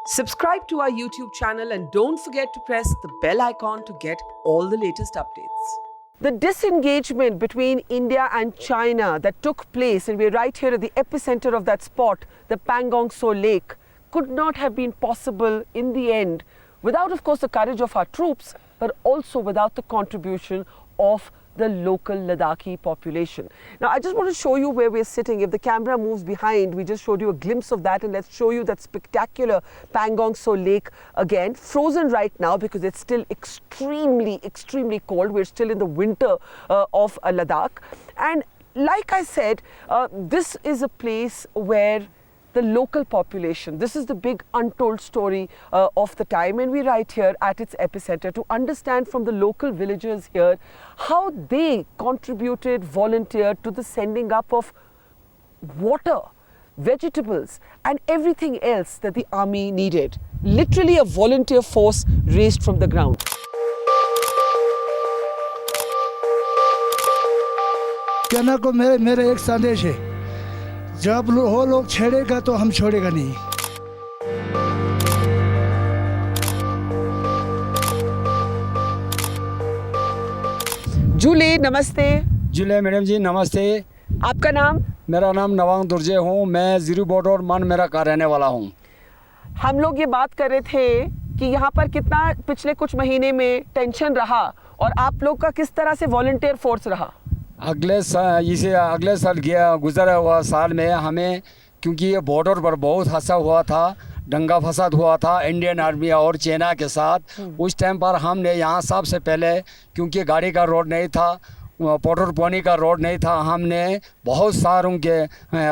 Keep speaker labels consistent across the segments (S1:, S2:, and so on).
S1: Subscribe to our YouTube channel and don't forget to press the bell icon to get all the latest updates. The disengagement between India and China that took place, and we're right here at the epicenter of that spot, the Pangong Tso Lake, could not have been possible in the end without, of course, the courage of our troops, but also without the contribution of the local Ladakhi population. Now, I just want to show you where we're sitting. If the camera moves behind, we just showed you a glimpse of that, and let's show you that spectacular Pangong Tso Lake again, frozen right now because it's still extremely cold. We're still in the winter of Ladakh. And like I said, this is a place where the local population, this is the big untold story of the time, and we're right here at its epicenter to understand from the local villagers here how they contributed, volunteered to the sending up of water, vegetables and everything else that the army needed. Literally a volunteer force raised from the ground.
S2: सेना को मेरा एक संदेश है, जब वो लोग छेड़ेगा तो हम छोड़ेगा नहीं।
S1: जूले नमस्ते।
S3: जुले मैडम जी नमस्ते।
S1: आपका नाम?
S3: मेरा नाम नवांग दुर्जे हूँ। मैं जीरो बॉर्डर मन मेरा का रहने वाला हूँ।
S1: हम लोग ये बात कर रहे थे कि यहाँ पर कितना पिछले कुछ महीने में टेंशन रहा और आप लोग का किस तरह से वॉलंटियर फोर्स रहा।
S3: अगले साल गुजरा हुआ साल में हमें, क्योंकि ये बॉर्डर पर बहुत हादसा हुआ था, दंगा फसाद हुआ था इंडियन आर्मी और चाइना के साथ। उस टाइम पर हमने यहाँ सबसे पहले, क्योंकि गाड़ी का रोड नहीं था, पोटर पानी का रोड नहीं था, हमने बहुत सारों के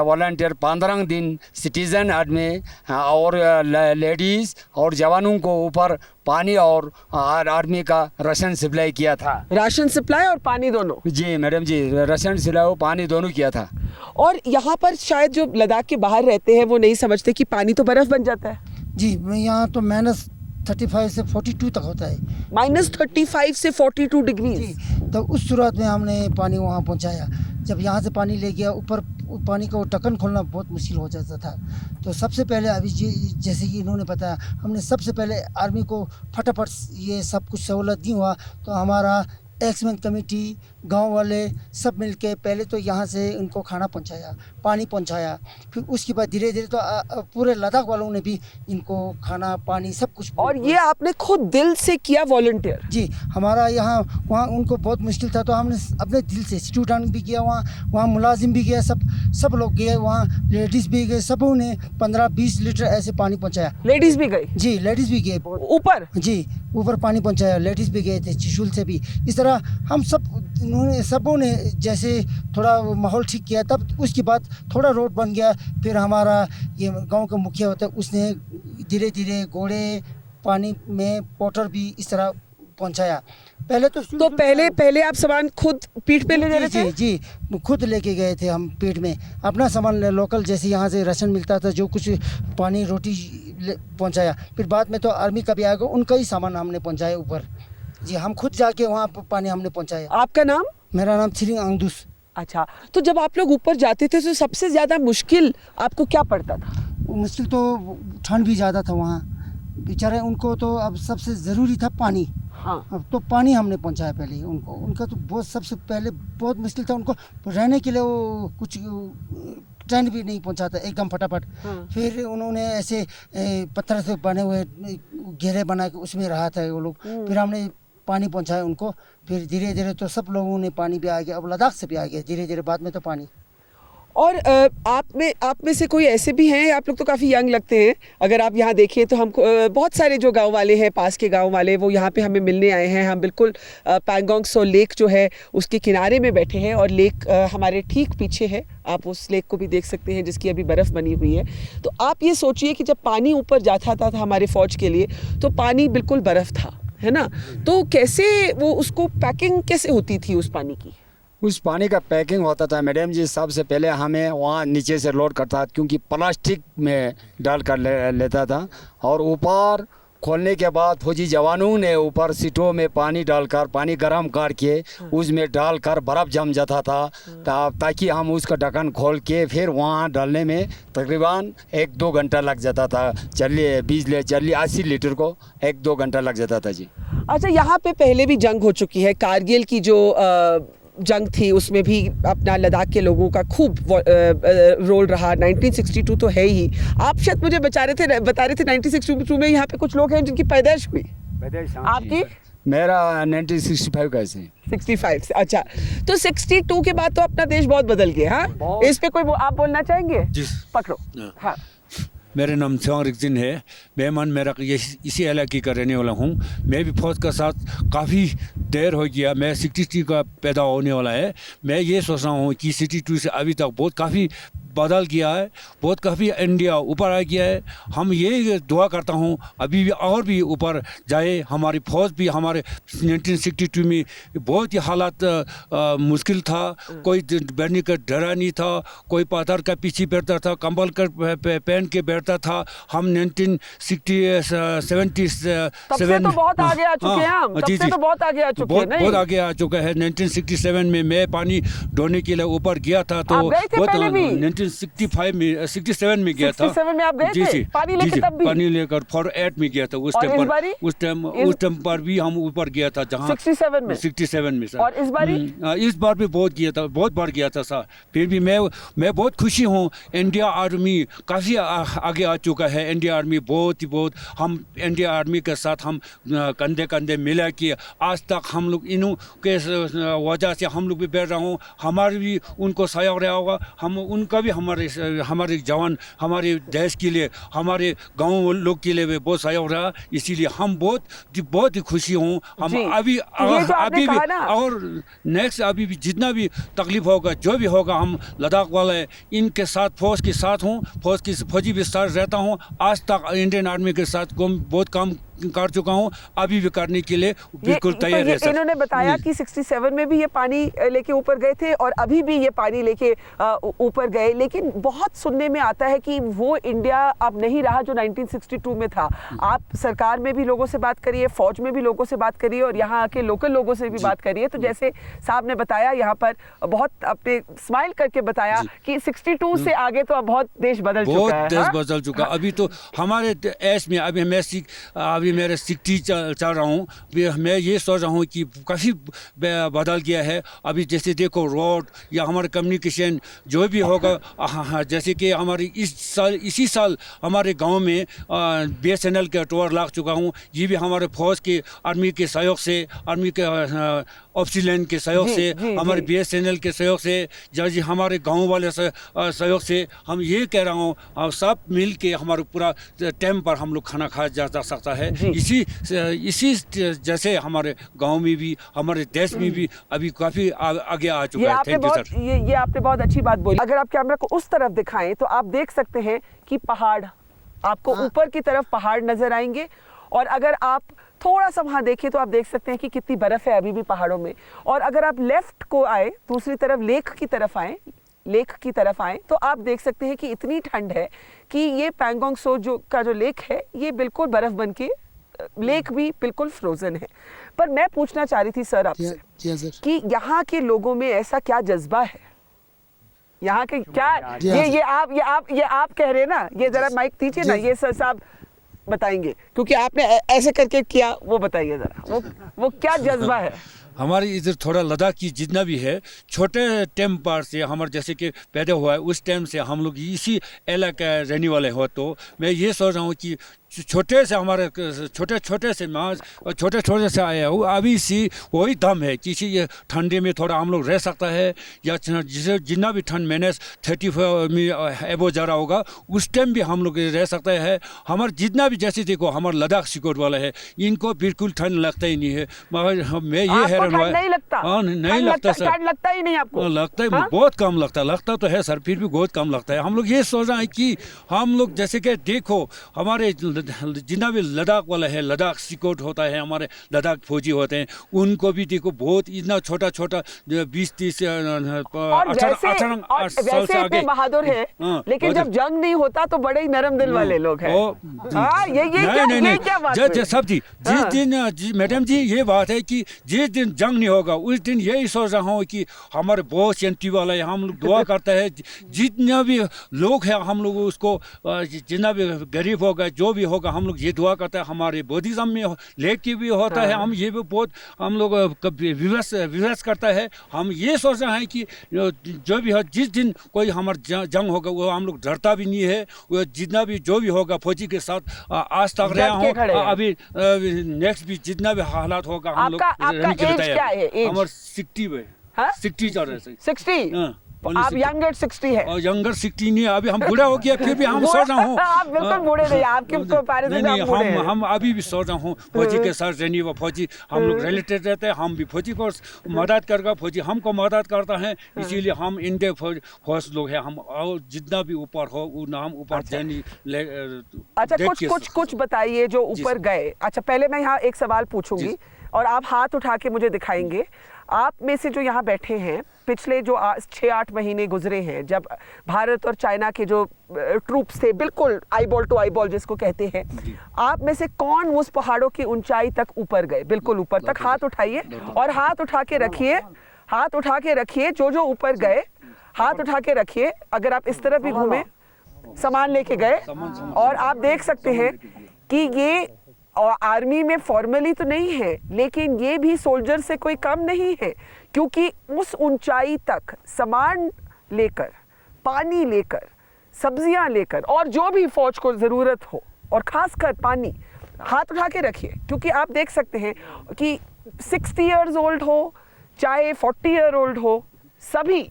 S3: वॉलंटियर 15 दिन सिटीज़न आदमी और लेडीज़ और जवानों को ऊपर पानी और आर्मी का राशन सप्लाई किया था।
S1: राशन सप्लाई और पानी दोनों? जी
S3: मैडम जी, राशन सप्लाई और पानी दोनों किया था।
S1: और यहाँ पर शायद जो लद्दाख के बाहर रहते हैं वो नहीं समझते कि पानी तो बर्फ़ बन जाता है।
S2: जी, यहाँ तो -35 से 42 तक होता है।
S1: -35 से 42 डिग्री।
S2: तो उस सूरत में हमने पानी वहाँ पहुँचाया। जब यहाँ से पानी ले गया ऊपर, पानी का वो ढक्कन खोलना बहुत मुश्किल हो जाता था। तो सबसे पहले अभी जैसे कि इन्होंने बताया, हमने सबसे पहले आर्मी को फटाफट ये सब कुछ सहूलत दी हुआ। तो हमारा एक्समैन कमेटी, गांव वाले सब मिलके पहले तो यहाँ से इनको खाना पहुँचाया, पानी पहुँचाया। फिर उसके बाद धीरे धीरे तो पूरे लद्दाख वालों ने भी इनको खाना पानी सब कुछ।
S1: और ये आपने खुद दिल से किया वॉलंटियर?
S2: जी, हमारा यहाँ वहाँ उनको बहुत मुश्किल था तो हमने अपने दिल से, स्टूडेंट भी किया, वहाँ मुलाजिम भी गया, सब लोग गए, वहाँ लेडीज़ भी गए, सबों ने 15-20 लीटर ऐसे पानी पहुँचाया।
S1: लेडीज़ भी गई?
S2: जी, लेडीज़ भी गए
S1: ऊपर।
S2: जी, ऊपर पानी पहुँचाया, लेडीज़ भी गए थे, त्रिशूल से भी। इस तरह हम सबों ने जैसे थोड़ा माहौल ठीक किया, तब उसके बाद थोड़ा रोड बन गया। फिर हमारा ये गांव का मुखिया होता है, उसने धीरे धीरे घोड़े पानी में पोटर भी इस तरह पहुंचाया। पहले तो
S1: पहले आप सामान खुद पीठ पे ले जा रहे थे?
S2: जी, खुद लेके गए थे हम पीठ में अपना सामान लोकल, जैसे यहाँ से राशन मिलता था, जो कुछ पानी रोटी पहुंचाया। फिर बाद में तो आर्मी का भी आएगा, उनका ही सामान हमने पहुंचाया ऊपर। जी, हम खुद जाके वहाँ पानी हमने पहुँचाया।
S1: आपका नाम?
S2: मेरा नाम छिरिंग आंगदूस।
S1: अच्छा, तो जब आप लोग ऊपर जाते थे तो सबसे ज़्यादा मुश्किल आपको क्या पड़ता था?
S2: मुश्किल तो ठंड भी ज़्यादा था वहाँ, बेचारे उनको तो अब सबसे ज़रूरी था पानी।
S1: हाँ,
S2: अब तो पानी हमने पहुँचाया पहले उनको। उनका तो बहुत सबसे पहले बहुत मुश्किल था, उनको रहने के लिए वो कुछ टेंट भी नहीं पहुँचाता एकदम फटाफट।
S1: हाँ।
S2: फिर उन्होंने ऐसे पत्थर से बने हुए घेरे बना के उसमें रहा था वो लोग। फिर हमने पानी पहुंचाया उनको। फिर धीरे धीरे तो सब लोगों ने पानी भी आ गया, अब लद्दाख से भी आ गया धीरे धीरे, बाद में तो पानी।
S1: और आप में से कोई ऐसे भी हैं, आप लोग तो काफ़ी यंग लगते हैं, अगर आप यहाँ देखिए तो हमको बहुत सारे जो गांव वाले हैं, पास के गांव वाले, वो यहाँ पे हमें मिलने आए हैं। हम बिल्कुल पैंगोंग त्सो लेक जो है उसके किनारे में बैठे हैं और लेक हमारे ठीक पीछे है। आप उस लेक को भी देख सकते हैं जिसकी अभी बर्फ़ बनी हुई है। तो आप ये सोचिए कि जब पानी ऊपर जाता था हमारे फ़ौज के लिए, तो पानी बिल्कुल बर्फ़ था, है ना? तो कैसे वो उसको पैकिंग कैसे होती थी उस पानी की?
S3: उस पानी का पैकिंग होता था मैडम जी, सबसे पहले हमें वहाँ नीचे से लोड करता था, क्योंकि प्लास्टिक में डाल कर लेता था, और ऊपर खोलने के बाद फौजी जवानों ने ऊपर सीटों में पानी डालकर, पानी गर्म करके उसमें डालकर बर्फ़ जम जाता था, ताकि हम उसका ढक्कन खोल के फिर वहाँ डालने में तकरीबन 1-2 घंटा लग जाता था। चलिए 80 लीटर को 1-2 घंटा लग जाता था जी।
S1: अच्छा, यहाँ पे पहले भी जंग हो चुकी है, कारगिल की जो जंग थी उसमें भी अपना लद्दाख के लोगों का खूब रोल रहा। 1962 तो है ही। आप शायद मुझे बता रहे थे 1962 में यहाँ पे कुछ लोग हैं जिनकी पैदाइश हुई। आपकी?
S3: मेरा 1965 का है।
S1: 65 से। अच्छा, तो 62 के बाद तो अपना देश बहुत बदल गया। हाँ, इस पे कोई आप बोलना चाहेंगे?
S4: जी
S1: पकड़ो। हाँ,
S4: मेरा नाम स्यांग रिक्जिन है। मेहमान मेरा इसी इलाके का रहने वाला हूँ। मैं भी फौज का साथ काफ़ी देर हो गया। मैं 63 का पैदा होने वाला है। मैं ये सोच रहा हूँ कि 62 से अभी तक बहुत काफ़ी बदल गया है, बहुत काफ़ी इंडिया ऊपर आ गया है। हम ये दुआ करता हूँ अभी भी और भी ऊपर जाए। हमारी फौज भी हमारे 1962 में बहुत ही हालात मुश्किल था। कोई बैठने का डरा नहीं था, कोई पत्थर का पीछे बैठता था, कंबल का पहन के बैठता था। हम 1967
S1: तब से तो बहुत आगे आ चुके हैं हम। तब से तो बहुत आगे आ चुके हैं।
S4: बहुत आगे आ चुका है। 1967 में मैं पानी ढोने के लिए ऊपर गया था, तो
S1: आप गए थे पहले भी?
S4: 1965 में 67 में गया था।
S1: 67 में आप गए
S4: जी
S1: थे?
S4: जी,
S1: पानी लेके तब भी?
S4: पानी लेकर 48 में गया था। उस टाइम पर भी हम ऊपर गया था, जहाँ
S1: 67 में
S4: 67 में सर।
S1: और इस बारी?
S4: इस बार भी बहुत गया था, बहुत बार गया था सर। फिर भी मैं बहुत खुशी हूँ। इंडिया आर्मी काफ़ी आगे आ चुका है। इंडिया आर्मी बहुत हम इंडिया आर्मी के साथ हम कंधे कंधे मिला के आज तक हम लोग इन्हों के वजह से हम लोग भी बैठ रहा हूँ। हमारे भी उनको सहयोग रहा होगा, हम उनका भी हमारे जवान हमारे देश के लिए, हमारे गाँव लोग के लिए भी बहुत सहयोग रहा। इसीलिए हम बहुत ही खुशी हूँ। हम अभी भी और नेक्स्ट अभी भी जितना भी तकलीफ होगा, जो भी होगा, हम लद्दाख वाले इनके साथ फौज के साथ हूँ। फौजी विस्तार रहता हूँ। आज तक इंडियन आर्मी के साथ बहुत काम कर चुका हूँ, अभी भी करने के लिए बिल्कुल तैयार है।
S1: इन्होंने बताया कि 67 में भी ये पानी लेके ऊपर गए थे और अभी भी ये पानी लेके ऊपर गए, लेकिन बहुत सुनने में आता है कि वो इंडिया अब नहीं रहा जो 1962 में था। आप सरकार में भी लोगों से बात करिए, फौज में भी लोगों से बात करिए और यहाँ आके लोकल लोगों से भी बात करिए, तो जैसे साहब ने बताया यहाँ पर, बहुत अपने स्माइल करके बताया कि 62 से आगे तो अब बहुत देश बदल चुका है।
S4: बहुत देश बदल चुका। अभी तो हमारे देश में अभी मेरे 60 चल रहा हूँ। मैं ये सोच रहा हूँ कि काफ़ी बदल गया है। अभी जैसे देखो रोड या हमारे कम्युनिकेशन जो भी होगा, जैसे कि हमारे इसी साल हमारे गांव में BSNL का टावर लग चुका हूँ। ये भी हमारे फौज के आर्मी के सहयोग से, आर्मी के ऑफिसलैंड के सहयोग से, हमारे BSNL के सहयोग से, जैसे हमारे गांव वाले सहयोग से, हम ये कह रहा हूँ, सब मिल के हमारे पूरा टाइम पर हम लोग खाना खाया जा सकता है। इसी जैसे हमारे गांव में भी, हमारे देश में भी अभी काफ़ी आगे आ चुका है। Thank you sir.
S1: ये आपने बहुत अच्छी बात बोली। अगर आप कैमरा को उस तरफ दिखाएं तो आप देख सकते हैं कि पहाड़, आपको ऊपर की तरफ पहाड़ नजर आएंगे, और अगर आप थोड़ा सा वहाँ देखें तो आप देख सकते हैं कि कितनी बर्फ है अभी भी पहाड़ों में। और अगर आप लेफ्ट को आए, दूसरी तरफ लेक की तरफ आए तो आप देख सकते हैं कि इतनी ठंड है कि ये पैंगोंग सो का जो लेक है, ये बिल्कुल बर्फ बन के लेक भी बिल्कुल फ्रोजन है। पर मैं पूछना चाह रही थी सर आपसे कि यहाँ के लोगों में ऐसा क्या जज्बा है, यहाँ के क्या, ये आप कह रहे हैं ना, ये जरा माइक दीजिए ना, ये सर साहब बताएंगे, क्योंकि आपने ऐसे करके किया, वो बताइए जरा, वो क्या जज्बा है।
S4: हमारे इधर थोड़ा लद्दाख की जितना भी है, छोटे टाइम पर से हमारे जैसे कि पैदा हुआ है, उस टाइम से हम लोग इसी इलाके रहने वाले हो, तो मैं ये सोच रहा हूँ कि छोटे से आया हूँ। अभी सी वही दम है, किसी ये ठंडे में थोड़ा हम लोग रह सकता है, या जिसे जितना भी ठंड -35 में एबो जा रहा होगा, उस टाइम भी हम लोग रह सकता है। हमारे जितना भी, जैसे देखो हमारे लद्दाख सिकोट वाला है, इनको बिल्कुल ठंड लगता ही नहीं है, मगर मैं ये हैरान हुआ।
S1: नहीं लगता?
S4: हाँ, नहीं लगता सर।
S1: ठंड लगता ही नहीं आपको?
S4: लगता है, बहुत कम लगता तो है सर, फिर भी बहुत कम लगता है। हम लोग ये सोच रहे हैं कि हम लोग जैसे कि देखो हमारे जितना भी लद्दाख वाला है, लद्दाख सिक्योर होता है, हमारे लद्दाख फौजी होते हैं, उनको भी देखो बहुत इतना छोटा छोटा 20-30
S1: और
S4: 18 साल से
S1: वैसे
S4: आगे
S1: इतने बहादुर है,
S4: हाँ,
S1: लेकिन जब जंग नहीं होता तो बड़े ही नरम दिल वाले लोग हैं। हाँ, ये क्या बात हुई?
S4: सब जी जिस दिन मैडम जी ये बात है कि जिस दिन जंग नहीं होगा उस दिन यही सोच रहा हूँ कि हमारे बहुत सेंटी वाला है, हम लोग दुआ करते हैं जितना भी लोग हैं हम लोग उसको जितना भी गरीब होगा जो भी होगा हम लोग ये दुआ करते हैं। हमारे बुद्धिज्म में लेके भी होता है, हम ये भी बहुत हम लोग विवश करता है। हम ये सोच रहे हैं कि जो भी हो जिस दिन कोई हमारा जंग होगा वो हम लोग डरता भी नहीं है, वो जितना भी जो भी होगा फौजी के साथ आज तक रहा हूँ, अभी नेक्स्ट भी जितना भी हालात होगा हम लोग
S1: आपका एज क्या है?
S4: हमारे 60 चल रहे हैं।
S1: 60? आप यंगर 60 है?
S4: और यंगर 60 नहीं, अभी हम बूढ़ा हो गया फिर भी हम सोच रहा हूँ।
S1: आप बिल्कुल बूढ़े नहीं, आपके कंपैरिजन में आप बूढ़े हैं।
S4: हम अभी भी सोच रहा हूँ फौजी के साथ रहने, वो फौजी हम लोग रिलेटेड रहते हैं, हम भी फौजी को मदद करेगा, फौजी हमको मदद करता है, इसीलिए हम इंडिया फौज लोग हैं। हम और जितना भी ऊपर हो वो नाम ऊपर जाने।
S1: अच्छा, कुछ बताइए जो ऊपर गए। अच्छा, पहले मैं यहाँ एक सवाल पूछूंगी और आप हाथ उठा के मुझे दिखाएंगे। आप में से जो यहाँ बैठे हैं, पिछले जो 6-8 महीने गुजरे हैं जब भारत और चाइना के जो ट्रूप्स थे बिल्कुल आईबॉल टू आईबॉल जिसको कहते हैं, आप में से कौन उस पहाड़ों की ऊंचाई तक ऊपर गए, बिल्कुल ऊपर तक? हाथ उठाइए और हाथ उठा के रखिए, हाथ उठा के रखिए। जो ऊपर गए हाथ उठा के रखिए। अगर आप इस तरफ भी घूमे, सामान लेके गए, और आप देख सकते हैं कि ये और आर्मी में फॉर्मली तो नहीं है लेकिन ये भी सोल्जर से कोई कम नहीं है, क्योंकि उस ऊंचाई तक सामान लेकर, पानी लेकर, सब्जियां लेकर और जो भी फौज को ज़रूरत हो, और ख़ासकर पानी, हाथ उठा के रखिए। क्योंकि आप देख सकते हैं कि 60 इयर्स ओल्ड हो चाहे 40 ईयर ओल्ड हो, सभी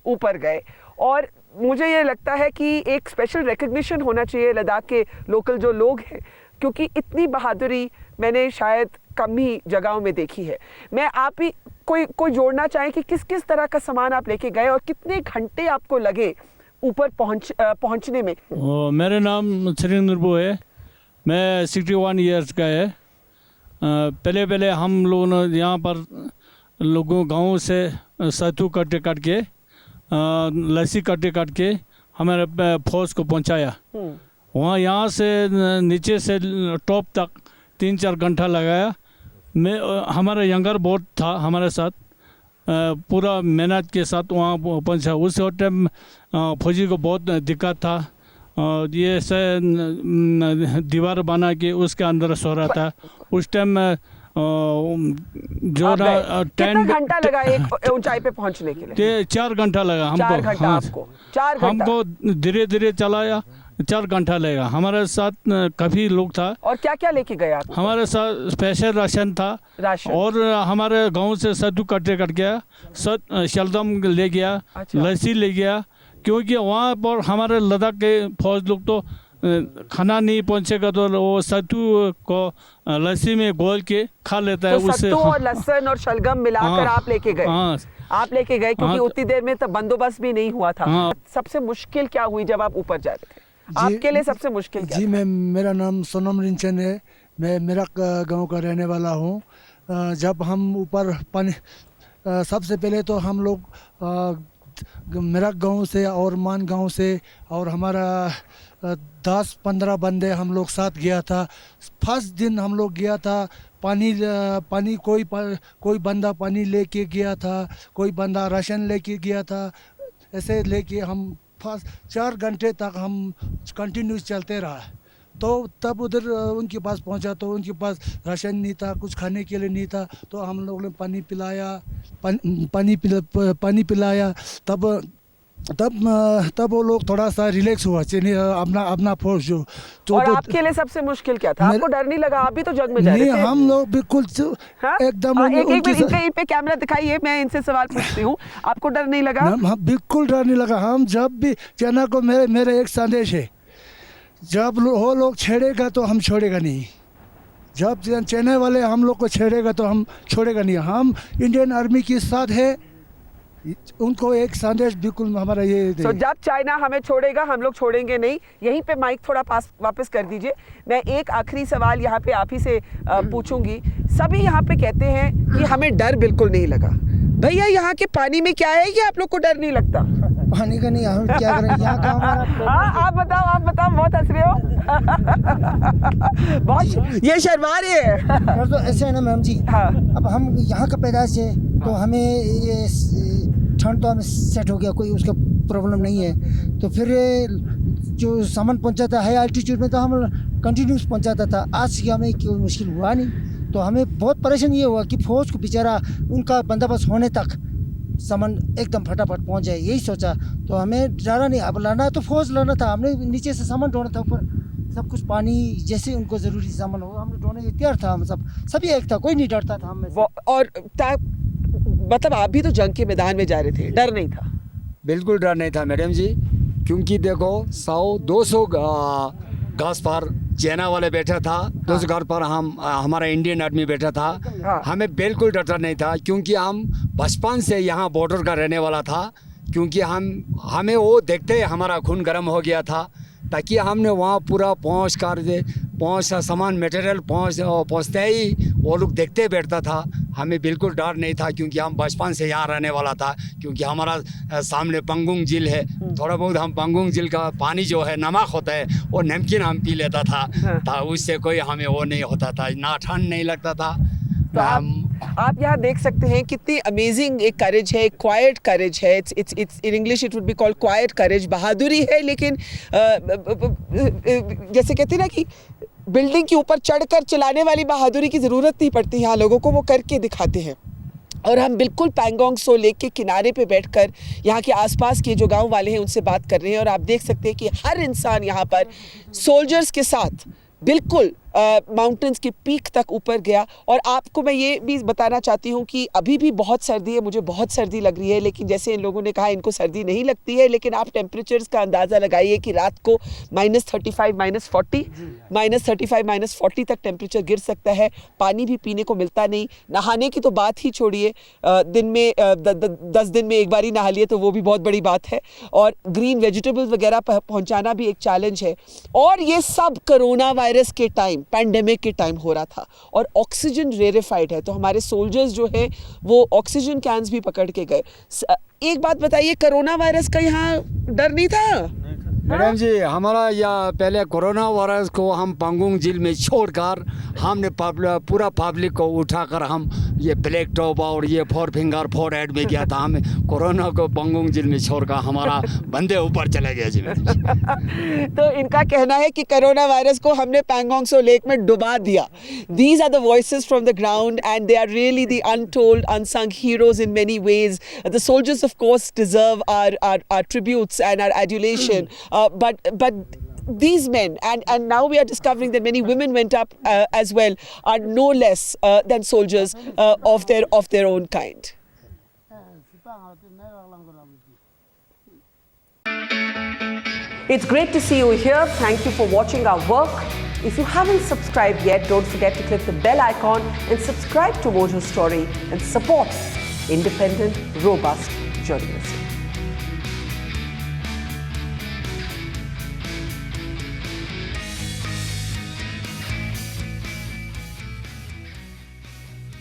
S1: ऊपर गए। और मुझे ये लगता है कि एक स्पेशल रिकग्निशन होना चाहिए लद्दाख के लोकल जो लोग हैं, क्योंकि इतनी बहादुरी मैंने शायद कम ही जगहों में देखी है। मैं आप ही कोई जोड़ना चाहें कि किस किस तरह का सामान आप लेके गए और कितने घंटे आपको लगे ऊपर पहुंचने में?
S5: मेरा नाम सुरेंद्र बो है, मैं 61 इयर्स का है। पहले हम लोगों ने यहाँ पर लोगों गाँव से सत्तू काट के लस्सी काट के हमारे फौज को पहुँचाया। वहाँ यहाँ से नीचे से टॉप तक 3-4 घंटा लगाया। हमारा यंगर बोट था हमारे साथ, पूरा मेहनत के साथ वहाँ पहुँचा। उस टाइम फौजी को बहुत दिक्कत था, ये से दीवार बना के उसके अंदर सो रहा था। उस टाइम जो ना
S1: कितना घंटा लगा एक ऊंचाई पे पहुंचने के लिए?
S5: 4 घंटा लगा हमको।
S1: 4 घंटा आपको? 4 घंटा
S5: हमको धीरे धीरे चलाया, 4 घंटा लगेगा। हमारे साथ काफ़ी लोग था। और
S1: क्या क्या लेके गए आप?
S5: हमारे साथ स्पेशल राशन था, और हमारे गांव से सत्तू कट गया, शलगम ले गया, लस्सी ले गया, क्योंकि वहाँ पर हमारे लद्दाख के फौज लोग तो खाना नहीं पहुँचेगा तो वो सत्तू को लस्सी में घोल के खा लेता है।
S1: तो
S5: उससे
S1: सत्तू और लहसुन और शलगम मिलाकर आप लेके गए? आप लेके गए, क्योंकि उतनी देर में तो बंदोबस्त भी नहीं हुआ था। सबसे मुश्किल क्या हुई जब आप ऊपर जा रहे थे? आपके लिए सबसे मुश्किल क्या?
S2: जी, मेरा नाम सोनम रिंचन है, मैं मेरा गांव का रहने वाला हूँ। जब हम ऊपर पानी, सबसे पहले तो हम लोग मेरा गांव से और मान गांव से और हमारा 10-15 बंदे हम लोग साथ गया था। फर्स्ट दिन हम लोग गया था, पानी कोई बंदा पानी लेके गया था, कोई बंदा राशन लेके गया था। ऐसे लेके हम 4 घंटे तक हम कंटिन्यूस चलते रहा। तो तब उधर उनके पास पहुंचा तो उनके पास राशन नहीं था, कुछ खाने के लिए नहीं था। तो हम लोगों ने पानी पिलाया। तब वो लोग थोड़ा सा रिलैक्स हुआ, अपना फोर्स जो। तो
S1: और आपके लिए सबसे मुश्किल क्या था? आपको डर नहीं लगा? आप भी तो जंग में जा रहे थे।
S2: हम लोग बिल्कुल एकदम
S1: एक पे कैमरा दिखाइए, मैं इनसे सवाल पूछती हूँ। आपको डर नहीं लगा?
S2: हम बिल्कुल डर नहीं लगा। हम जब भी चाइना को मेरा एक संदेश है, जब वो लोग छेड़ेगा तो हम छोड़ेगा नहीं। जब चाइना वाले हम लोग को छेड़ेगा तो हम छोड़ेगा नहीं। हम इंडियन आर्मी के साथ है, उनको एक संदेश बिल्कुल हमारा ये
S1: तो जब चाइना हमें छोड़ेगा हम लोग छोड़ेंगे नहीं। यहीं पे माइक थोड़ा पास वापस कर दीजिए। मैं एक आखिरी सवाल यहाँ पे आप ही से पूछूंगी। सभी यहाँ पे कहते हैं कि हमें डर बिल्कुल नहीं लगा। भैया यहाँ के पानी में क्या है कि आप लोग को डर नहीं लगता?
S2: पानी का नहीं, हम क्या करें यहाँ का हमारा।
S1: हाँ आप बताओ, बहुत हंस रहे हो। बहुत ये शर्मा रहे हैं।
S2: तो ऐसे है ना मैम जी,
S1: हाँ।
S2: अब हम यहाँ का पैदाइश है तो हमें ये ठंड तो हमें सेट हो गया, कोई उसका प्रॉब्लम नहीं है। तो फिर जो सामान पहुँचाता हाई एल्टीट्यूड में तो हम कंटिन्यूस पहुँचाता था। आज की हमें कोई मुश्किल हुआ नहीं। तो हमें बहुत परेशानी ये हुआ कि फौज को बेचारा उनका बंदोबस्त होने तक सामान एकदम फटाफट पहुंच जाए, यही सोचा। तो हमें डरा नहीं, अब लाना तो फौज लाना था, हमने नीचे से सामान ढोना था, ऊपर सब कुछ पानी जैसे उनको ज़रूरी सामान हो हमने ढोने को तैयार था। हम सभी एक था, कोई नहीं डरता था हमें।
S1: और मतलब आप भी तो जंग के मैदान में जा रहे थे, डर नहीं था?
S3: बिल्कुल डर नहीं था मैडम जी, क्योंकि देखो 100-200 घास पर चाइना वाले बैठा था, 200 घर पर हमारा इंडियन आर्मी बैठा था।
S1: हाँ।
S3: हमें बिल्कुल डर नहीं था, क्योंकि हम बचपन से यहाँ बॉर्डर का रहने वाला था। क्योंकि हमें वो देखते हमारा खून गर्म हो गया था, ताकि हमने वहाँ पूरा पहुँच सामान मटेरियल पहुँचते ही वो लोग देखते बैठता था। हमें बिल्कुल डर नहीं था, क्योंकि हम बचपन से यहाँ रहने वाला था। क्योंकि हमारा सामने पंगुंग झील है, थोड़ा बहुत हम पंगुंग झील का पानी जो है नमक होता है वो नमकीन हम पी लेता था। उससे कोई हमें वो नहीं होता था, ना ठंड नहीं लगता था।
S1: तो आप यहाँ देख सकते हैं कितनी अमेजिंग एक करेज है, एक क्वाइट करेज है। It's in English it would be called quite courage. बहादुरी है, लेकिन जैसे कहते हैं ना कि बिल्डिंग के ऊपर चढ़कर चलाने वाली बहादुरी की ज़रूरत नहीं पड़ती यहाँ लोगों को, वो करके दिखाते हैं। और हम बिल्कुल पैंगोंग सो लेक के किनारे पे बैठकर यहाँ के आसपास के जो गांव वाले हैं उनसे बात कर रहे हैं। और आप देख सकते हैं कि हर इंसान यहाँ पर सोल्जर्स के साथ बिल्कुल माउंटेन्स के पीक तक ऊपर गया। और आपको मैं ये भी बताना चाहती हूँ कि अभी भी बहुत सर्दी है, मुझे बहुत सर्दी लग रही है, लेकिन जैसे इन लोगों ने कहा इनको सर्दी नहीं लगती है। लेकिन आप टेम्परेचर्स का अंदाज़ा लगाइए कि रात को -35, -40 तक टेम्परेचर गिर सकता है। पानी भी पीने को मिलता नहीं, नहाने की तो बात ही छोड़िए, दिन में 10 दिन में एक बार ही नहा लिए तो वो भी बहुत बड़ी बात है। और ग्रीन वेजिटेबल्स वगैरह पहुँचाना भी एक चैलेंज है। और ये सब कोरोना वायरस के टाइम, पैंडेमिक के टाइम हो रहा था। और ऑक्सीजन रेरेफाइड है, तो हमारे सोल्जर्स जो है वो ऑक्सीजन कैंस भी पकड़ के गए। एक बात बताइए, कोरोना वायरस का यहाँ डर नहीं था?
S3: मैडम जी, हमारा यहाँ पहले कोरोना वायरस को हम पंगुंग झील में छोड़कर हमने पूरा पब्लिक को उठाकर हम ये ब्लैक टॉप और ये 4 फिंगर 4 हेड में गया था। हमें कोरोना को पंगुंग झील में छोड़कर हमारा बंदे ऊपर चले गए जी।
S1: तो इनका कहना है कि कोरोना वायरस को हमने पैंगोंग सो लेक में डुबा दिया। These are the voices from the ground and they are really the untold, unsung heroes in many ways. The soldiers of course deserve our tributes and our adulation. But these men, and now we are discovering that many women went up as well, are no less than soldiers of their own kind. It's great to see you here. Thank you for watching our work. If you haven't subscribed yet, don't forget to click the bell icon and subscribe to Mojo Story and support independent, robust journalism.